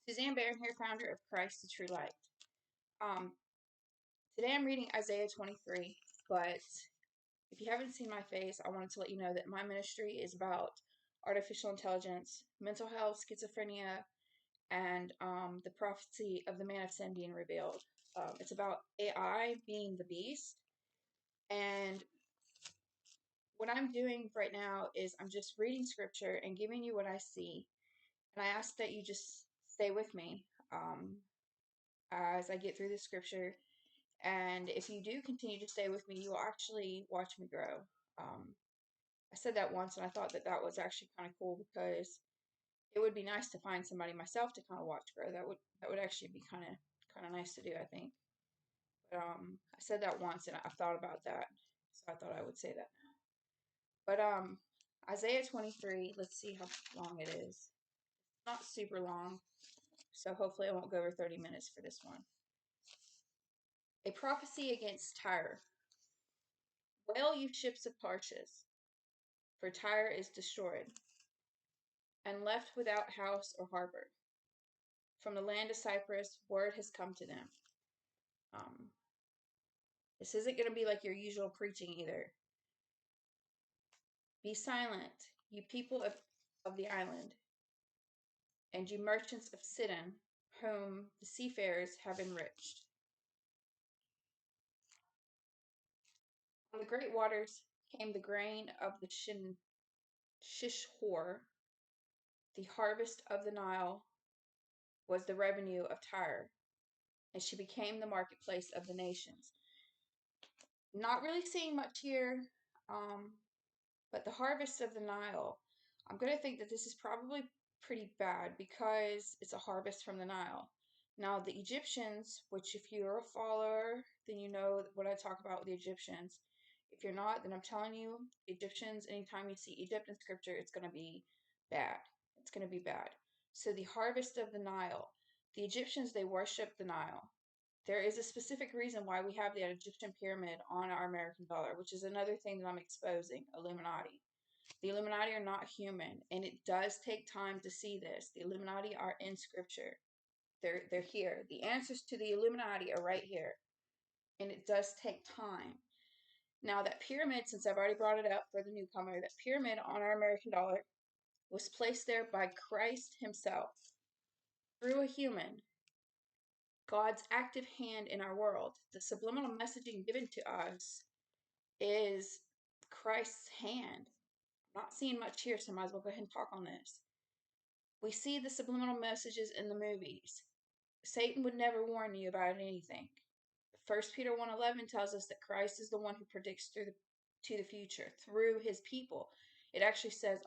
Suzanne Barron here, founder of Christ the True Light. Um, Today I'm reading Isaiah 23, but if you haven't seen my face, I wanted to let you know that my ministry is about artificial intelligence, mental health, schizophrenia, and the prophecy of the man of sin being revealed. It's about AI being the beast, and what I'm doing right now is I'm just reading scripture and giving you what I see, and I ask that you just stay with me as I get through the scripture. And if you do continue to stay with me, you'll actually watch me grow. I said that once, and I thought that that was actually kind of cool because it would be nice to find somebody myself to kind of watch grow. That would actually be kind of nice to do, I think. But I said that once, and I've thought about that, so I thought I would say that now. But Isaiah 23. Let's see how long it is. Not super long, so hopefully I won't go over 30 minutes for this one. A prophecy against Tyre. Wail, you ships of Tarshish, for Tyre is destroyed, and left without house or harbor. From the land of Cyprus, word has come to them. This isn't going to be like your usual preaching either. Be silent, you people of the island, and you merchants of Sidon, whom the seafarers have enriched. On the great waters came the grain of the Shishor. The harvest of the Nile was the revenue of Tyre, and she became the marketplace of the nations. Not really seeing much here, but the harvest of the Nile, I'm going to think that this is probably pretty bad because it's a harvest from the Nile. Now, the Egyptians, which if you're a follower, then you know what I talk about with the Egyptians. If you're not, then I'm telling you, Egyptians, anytime you see Egypt in scripture, it's going to be bad. It's going to be bad. So the harvest of the Nile, the Egyptians, they worship the Nile. There is a specific reason why we have the Egyptian pyramid on our American dollar, which is another thing that I'm exposing, Illuminati. The Illuminati are not human, and it does take time to see this. The Illuminati are in scripture. They're here. The answers to the Illuminati are right here. And it does take time. Now that pyramid, since I've already brought it up for the newcomer, that pyramid on our American dollar was placed there by Christ himself through a human. God's active hand in our world. The subliminal messaging given to us is Christ's hand. I'm not seeing much here, so I might as well go ahead and talk on this. We see the subliminal messages in the movies. Satan would never warn you about anything. 1 Peter 1:11 tells us that Christ is the one who predicts to the future through his people. It actually says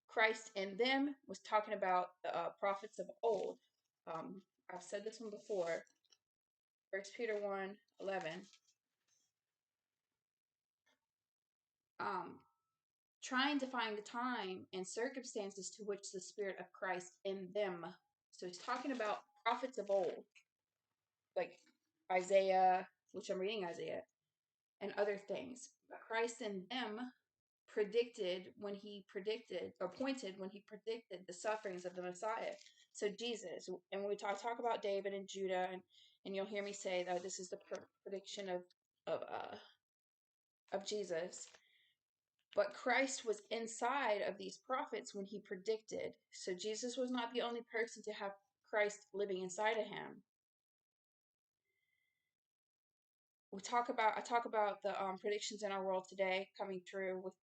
Christ in them was talking about the prophets of old. I've said this one before. 1 Peter 1:11. Trying to find the time and circumstances to which the Spirit of Christ in them. So he's talking about prophets of old, like Isaiah, which I'm reading Isaiah, and other things. But Christ in them predicted when he predicted, or pointed when he predicted the sufferings of the Messiah. So Jesus, and when we talk about David and Judah, and you'll hear me say that this is the prediction of Jesus. But Christ was inside of these prophets when he predicted. So Jesus was not the only person to have Christ living inside of him. I talk about the predictions in our world today coming true with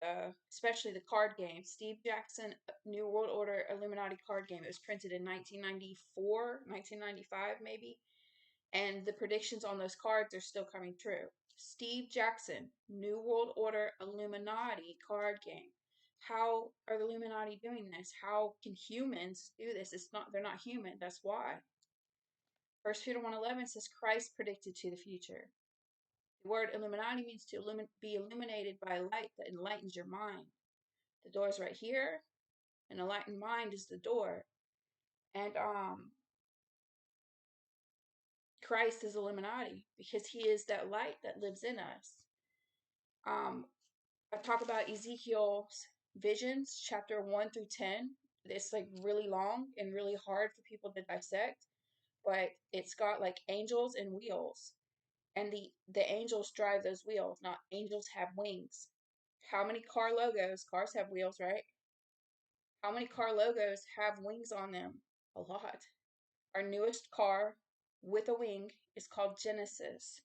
especially the card game. Steve Jackson New World Order Illuminati card game. It was printed in 1994, 1995 maybe. And the predictions on those cards are still coming true. Steve Jackson, New World Order Illuminati card game. How are the Illuminati doing this? How can humans do this? They're not human. That's why. 1 Peter 1:11 says Christ predicted to the future. The word Illuminati means to be illuminated by light that enlightens your mind. The door is right here, and the enlightened mind is the door. And Christ is Illuminati because he is that light that lives in us. I talk about Ezekiel's visions, chapter 1 through 10. it's like really long and really hard for people to dissect, but it's got like angels and wheels, and the angels drive those wheels, not angels have wings. How many car logos? Cars have wheels, right? How many car logos have wings on them? A lot. Our newest car with a wing is called Genesis.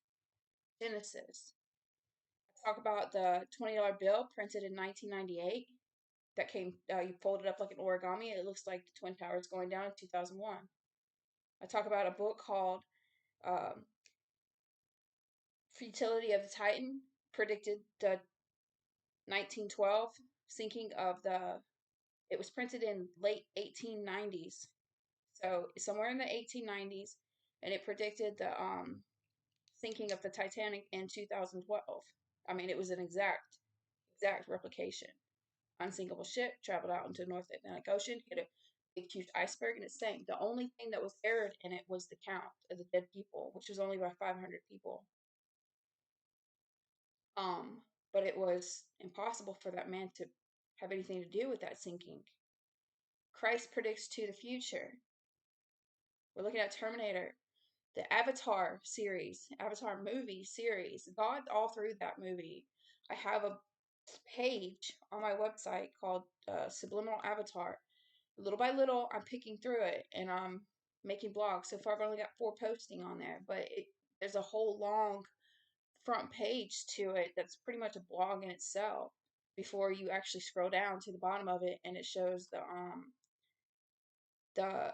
Genesis. I talk about the $20 bill printed in 1998 that came, you fold it up like an origami. It looks like the Twin Towers going down in 2001. I talk about a book called um, Fertility of the Titan, predicted the 1912 sinking of the, it was printed in late 1890s. So somewhere in the 1890s, and it predicted the sinking of the Titanic in 2012. I mean, it was an exact replication. Unsinkable ship traveled out into the North Atlantic Ocean, hit a big, huge iceberg, and it sank. The only thing that was errored in it was the count of the dead people, which was only by 500 people. Um, but it was impossible for that man to have anything to do with that sinking. Christ predicts to the future. We're looking at Terminator, the Avatar series, Avatar movie series. God all through that movie. I have a page on my website called Subliminal Avatar. Little by little, I'm picking through it and I'm making blogs. So far, I've only got 4 posting on there, but there's a whole long front page to it that's pretty much a blog in itself. Before you actually scroll down to the bottom of it, and it shows the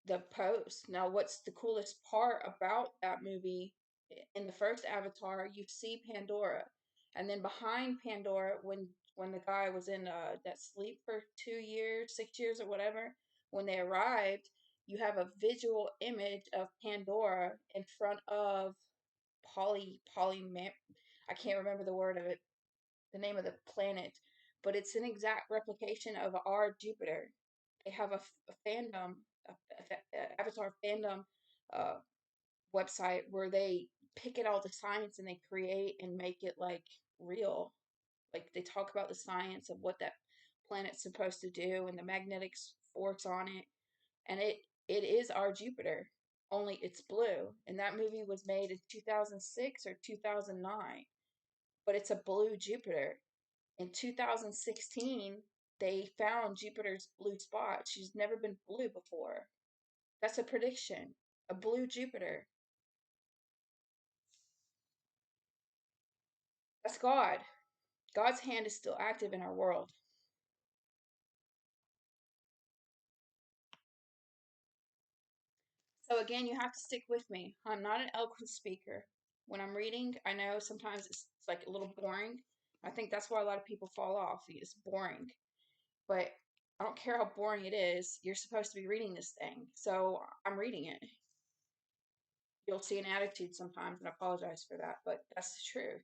the post. Now, what's the coolest part about that movie? In the first Avatar, you see Pandora, and then behind Pandora, when the guy was in that sleep for 2 years, 6 years, or whatever, when they arrived, you have a visual image of Pandora in front of I can't remember the word of it, the name of the planet, but it's an exact replication of our Jupiter. They have a fandom, Avatar fandom uh, website where they pick at all the science and they create and make it like real. Like they talk about the science of what that planet's supposed to do and the magnetic force on it, and it is our Jupiter. Only it's blue, and that movie was made in 2006 or 2009, but it's a blue Jupiter. In 2016, they found Jupiter's blue spot. She's never been blue before. That's a prediction. A blue Jupiter. That's God. God's hand is still active in our world. So again, you have to stick with me. I'm not an eloquent speaker. When I'm reading, I know sometimes it's like a little boring. I think that's why a lot of people fall off. It's boring. But I don't care how boring it is. You're supposed to be reading this thing. So I'm reading it. You'll see an attitude sometimes, and I apologize for that, but that's the truth.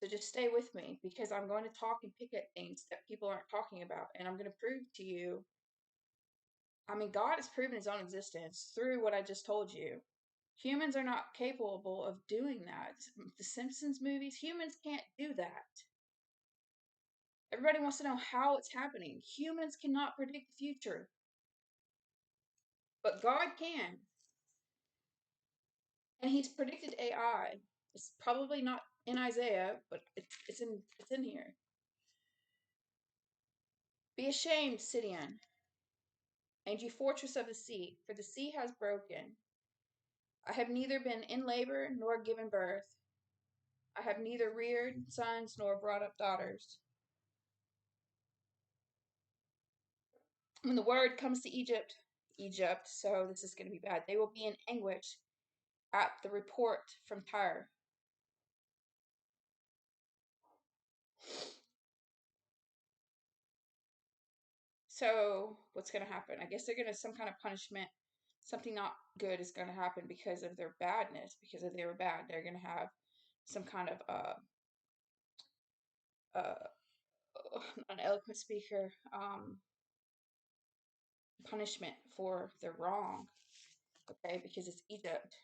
So just stay with me because I'm going to talk and pick at things that people aren't talking about, and I'm going to prove to you. I mean, God has proven his own existence through what I just told you. Humans are not capable of doing that. The Simpsons movies, humans can't do that. Everybody wants to know how it's happening. Humans cannot predict the future, but God can. And he's predicted AI. It's probably not in Isaiah, but it's in here. Be ashamed, Sidon, and you fortress of the sea, for the sea has broken. I have neither been in labor nor given birth. I have neither reared sons nor brought up daughters. When the word comes to Egypt, so this is going to be bad, they will be in anguish at the report from Tyre. So what's going to happen? I guess they're going to some kind of punishment. Something not good is going to happen because of their badness. Because if they were bad, they're going to have some kind of not an eloquent speaker, punishment for their wrong. Okay, because it's Egypt.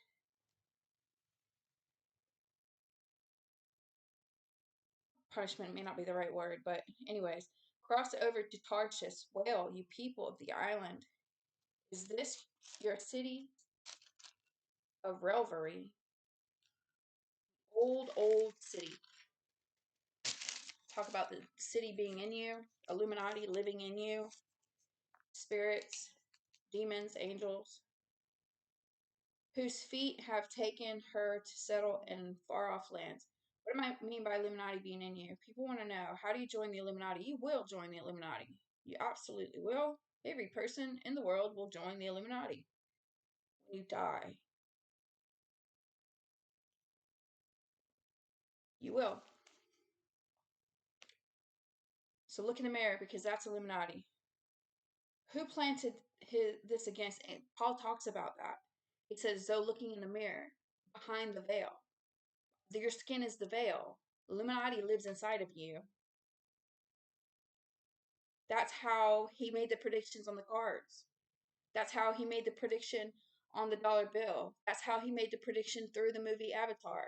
Punishment may not be the right word, but anyways, Cross over to Tarshish, wail, you people of the island. Is this your city of revelry? Old city. Talk about the city being in you, Illuminati living in you, spirits, demons, angels, whose feet have taken her to settle in far off lands. What do I mean by Illuminati being in you? People want to know, how do you join the Illuminati? You will join the Illuminati. You absolutely will. Every person in the world will join the Illuminati when you die. You will. So look in the mirror, because that's Illuminati. Who planted this against? And Paul talks about that. He says, though looking in the mirror, behind the veil. Your skin is the veil. Illuminati lives inside of you. That's how he made the predictions on the cards. That's how he made the prediction on the dollar bill. That's how he made the prediction through the movie Avatar.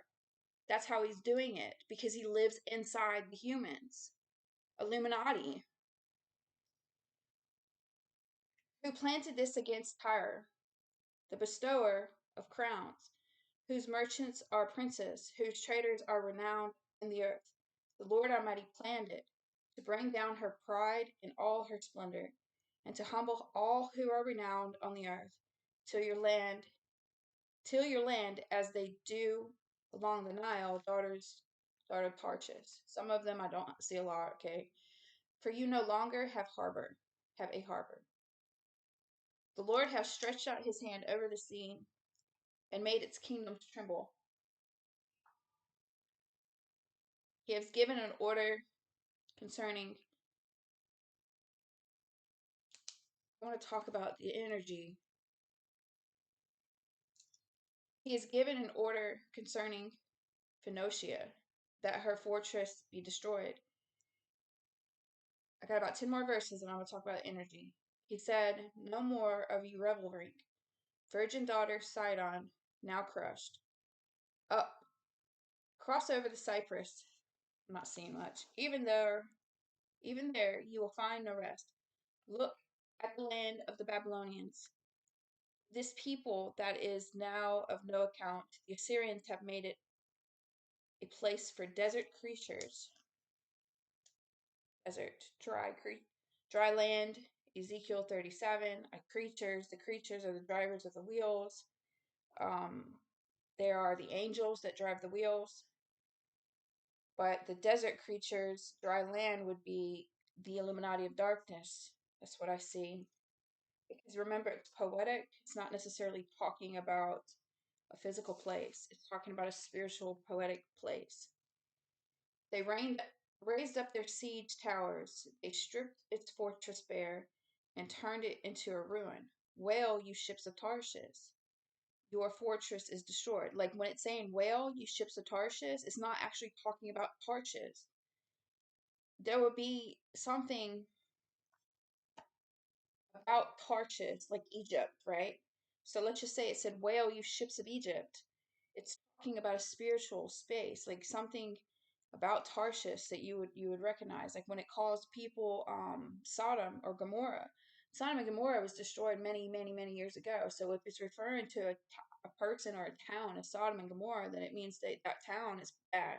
That's how he's doing it, because he lives inside the humans. Illuminati. Who planted this against Tyre, the bestower of crowns, whose merchants are princes, whose traders are renowned in the earth. The Lord Almighty planned it, to bring down her pride in all her splendor, and to humble all who are renowned on the earth, till your land, as they do along the Nile, daughter of Tarshish. Some of them I don't see a lot, okay? For you no longer have a harbor. The Lord hath stretched out his hand over the sea, and made its kingdoms tremble. He has given an order concerning, I want to talk about the energy. He has given an order concerning Phoenicia, that her fortress be destroyed. I got about 10 more verses, and I'm going to talk about energy. He said, no more of you revelry. Virgin daughter Sidon, now crushed. Up, cross over the Cyprus. I'm not seeing much. Even there you will find no rest. Look at the land of the Babylonians. This people that is now of no account, the Assyrians have made it a place for desert creatures. Desert, dry land. Ezekiel 37. The creatures are the drivers of the wheels. There are the angels that drive the wheels. But the desert creatures, dry land, would be the Illuminati of darkness. That's what I see. Because remember, it's poetic. It's not necessarily talking about a physical place. It's talking about a spiritual, poetic place. They raised up their siege towers. They stripped its fortress bare and turned it into a ruin. Wail, you ships of Tarshish. Your fortress is destroyed. Like when it's saying wail, you ships of Tarshish, it's not actually talking about Tarshish. There would be something about Tarshish, like Egypt, right? So let's just say it said, wail, you ships of Egypt. It's talking about a spiritual space, like something about Tarshish that you would recognize. Like when it calls people Sodom or Gomorrah. Sodom and Gomorrah was destroyed many years ago. So if it's referring to a person or a town as Sodom and Gomorrah, then it means that that town is bad.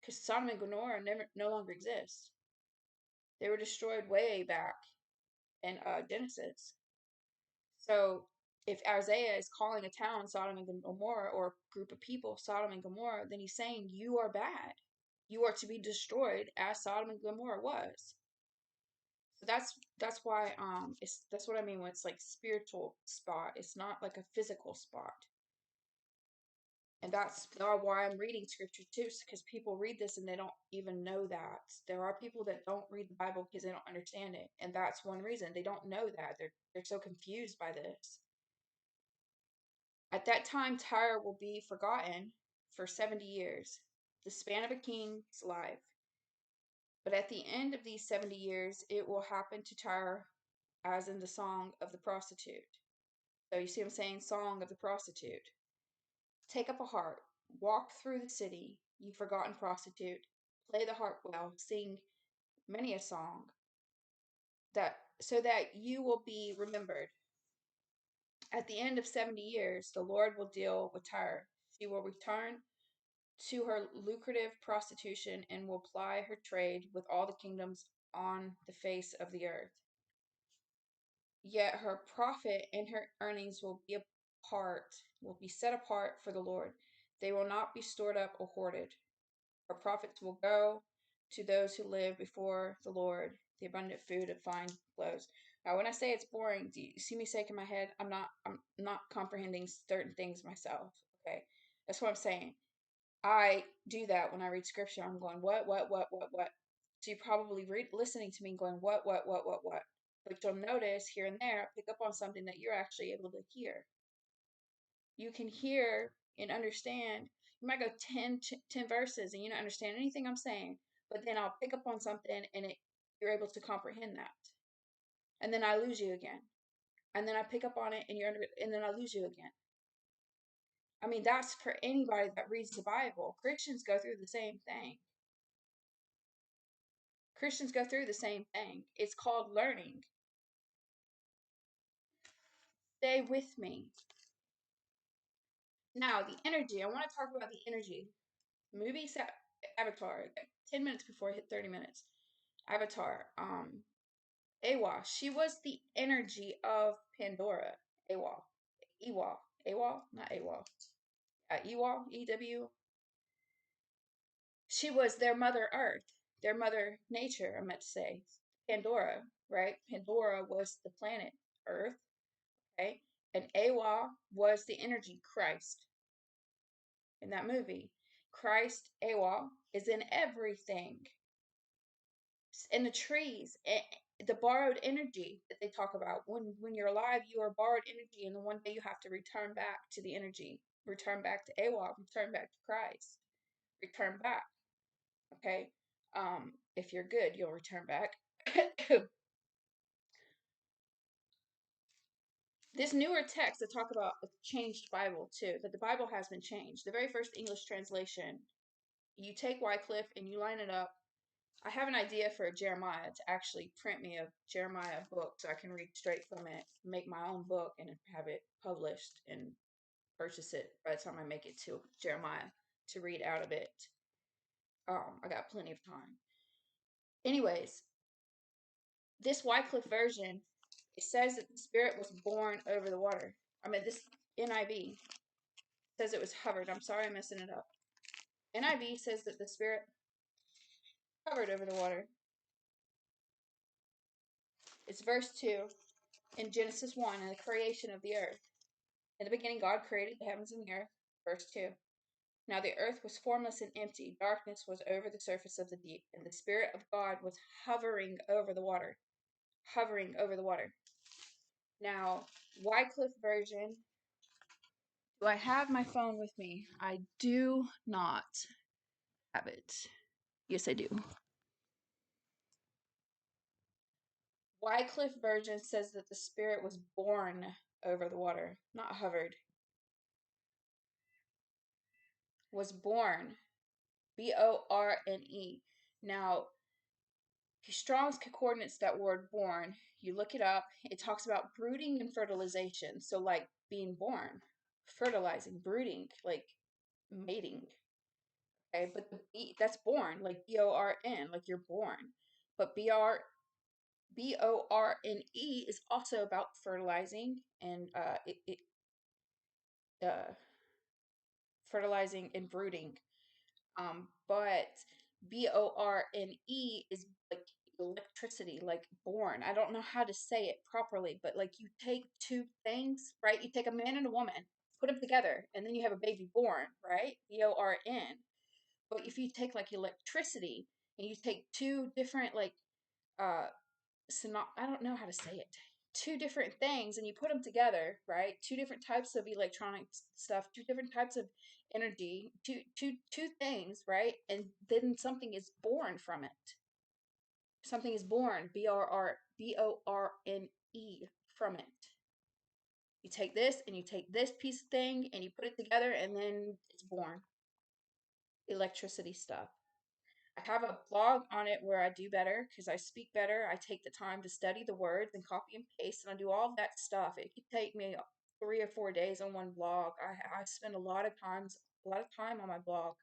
Because Sodom and Gomorrah no longer exist. They were destroyed way back in Genesis. So if Isaiah is calling a town Sodom and Gomorrah, or a group of people Sodom and Gomorrah, then he's saying you are bad. You are to be destroyed as Sodom and Gomorrah was. So that's why that's what I mean when it's like spiritual spot. It's not like a physical spot. And that's why I'm reading scripture too, because people read this and they don't even know that. There are people that don't read the Bible because they don't understand it. And that's one reason. They don't know that. They're so confused by this. At that time, Tyre will be forgotten for 70 years, the span of a king's life. But at the end of these 70 years, it will happen to Tyre as in the song of the prostitute. So you see what I'm saying? Song of the prostitute. Take up a harp, walk through the city, you forgotten prostitute. Play the harp well, sing many a song, that so that you will be remembered. At the end of 70 years, the Lord will deal with Tyre. She will return to her lucrative prostitution and will ply her trade with all the kingdoms on the face of the earth. Yet her profit and her earnings will be set apart for the Lord. They will not be stored up or hoarded. Her profits will go to those who live before the Lord, the abundant food and fine clothes. Now, when I say it's boring, do you see me shaking my head? I'm not comprehending certain things myself. Okay, that's what I'm saying. I do that when I read scripture. I'm going, what? So you're probably listening to me going, what? But you'll notice here and there, pick up on something that you're actually able to hear. You can hear and understand. You might go 10 verses and you don't understand anything I'm saying, but then I'll pick up on something and you're able to comprehend that. And then I lose you again. And then I pick up on it and then I lose you again. I mean, that's for anybody that reads the Bible. Christians go through the same thing. Christians go through the same thing. It's called learning. Stay with me. Now, the energy. I want to talk about the energy. Movie set Avatar. 10 minutes before I hit 30 minutes. Avatar. Awa. She was the energy of Pandora. Awa. Ewa. Awa? Not Awa. Ewa. EW. She was their mother Earth. Their mother Nature, I meant to say. Pandora, right? Pandora was the planet Earth. Okay? And Awa was the energy Christ in that movie. Christ, Awa, is in everything. In the trees, the borrowed energy that they talk about. When you're alive, you are borrowed energy, and then one day you have to return back to the energy. Return back to Awa, return back to Christ. Return back. Okay? If you're good, you'll return back. This newer text to talk about a changed Bible too, that the Bible has been changed. The very first English translation, you take Wycliffe and you line it up. I have an idea for Jeremiah to actually print me a Jeremiah book so I can read straight from it, make my own book, and have it published and purchase it by the time I make it to Jeremiah to read out of it. I got plenty of time. Anyways, this Wycliffe version, it says that the Spirit was born over the water. I mean, this NIV says it was hovered. I'm sorry I'm messing it up. NIV says that the Spirit hovered over the water. It's verse 2 in Genesis 1 in the creation of the earth. In the beginning, God created the heavens and the earth. Verse 2. Now the earth was formless and empty. Darkness was over the surface of the deep, and the Spirit of God was hovering over the water. Hovering over the water. Now, Wycliffe version. Do I have my phone with me? I do not have it. Yes, I do. Wycliffe version says that the Spirit was born over the water, not hovered. Was born. Borne. Now, Strong's coordinates that word born. You look it up. It talks about brooding and fertilization. So, like being born, fertilizing, brooding, like mating. Okay, but that's born, like BORN, like you're born. But BORNE is also about fertilizing and fertilizing and brooding. But BORNE is like electricity, like born. I don't know how to say it properly, but like you take two things, right? You take a man and a woman, put them together, and then you have a baby born, right? BORN. But if you take like electricity and you take two different like uh I don't know how to say it. Two different things and you put them together, right? Two different types of electronic stuff, two different types of energy, two things, right? And then something is born from it. Something is born, BORNE from it. You take this and you take this piece of thing and you put it together and then it's born. Electricity stuff. I have a blog on it where I do better because I speak better. I take the time to study the words and copy and paste, and I do all of that stuff. It could take me 3 or 4 days on one blog. I spend a lot of time on my blog,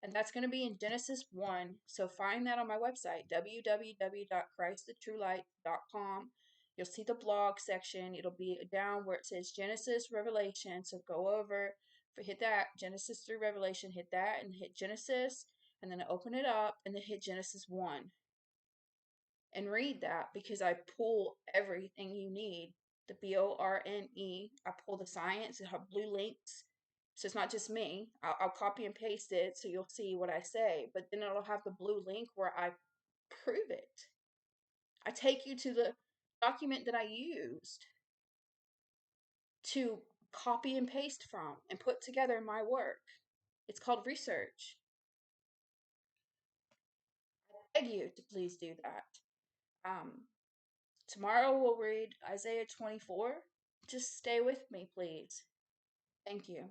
and that's going to be in Genesis 1. So find that on my website, www.christthetruelight.com. You'll see the blog section. It'll be down where it says Genesis Revelation. So go over, hit that Genesis through Revelation, hit that and hit Genesis, and then open it up and then hit Genesis 1 and read that because I pull everything you need. The BORNE, I pull the science, I have blue links. So it's not just me. I'll copy and paste it so you'll see what I say, but then it'll have the blue link where I prove it. I take you to the document that I used to copy and paste from and put together my work. It's called research. I beg you to please do that. Um, Tomorrow we'll read Isaiah 24. Just stay with me, please. Thank you.